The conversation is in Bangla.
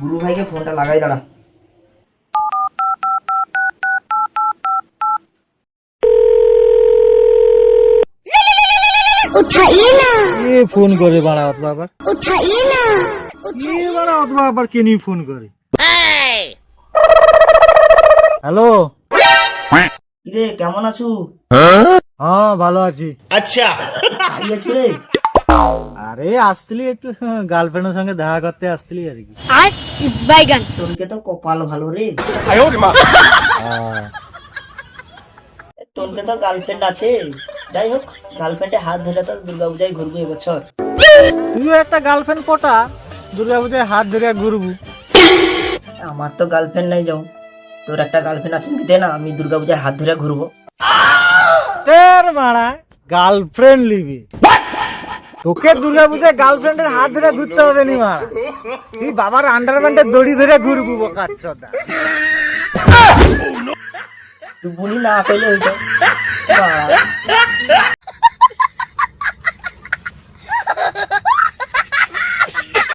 गुरु भाई के फोन लगाई दाड़ा। उठाइए ना। ये फोन करे बड़ा अथवा আবার उठाइए ना। ये बड़ा अथवा আবার কে নি ফোন করে। হ্যালো কিরে কেমন আছো? হ্যাঁ ভালো আছি। আচ্ছা আইয়াছি রে। আরে আসছিলি একটু গার্লফ্রেন্ডের সঙ্গে দেখা করতে আসছিলি আর কি। बैगन। তোনকে তো কপাল ভালো রে। হ্যাঁ তোনকে তো গার্লফ্রেন্ড আছে। যাই হোক গার্লফ্রেন্ডে হাত ধরে তো দুর্গা পূজায় ঘুরবো এবছর। তুইও একটা গার্লফ্রেন্ড পটা, দুর্গাপূজায় হাত ধরে ঘুরবু। আমার তো গার্লফ্রেন্ড নাই, যাও তোর একটা গার্লফ্রেন্ড আছে কি দে না, আমি দুর্গা পূজায় হাত ধরে ঘুরবো। তের মারা গার্লফ্রেন্ড লিবি, তোকে দুর্গাপূজায় গার্লফ্রেন্ডের হাত ধরে ঘুরতে হবে নি মা, তুই বাবার আন্ডারপ্যান্টের দড়ি ধরে ঘুরবু বোকাচ্চোদা। তুই বলি না পেলে হইতো।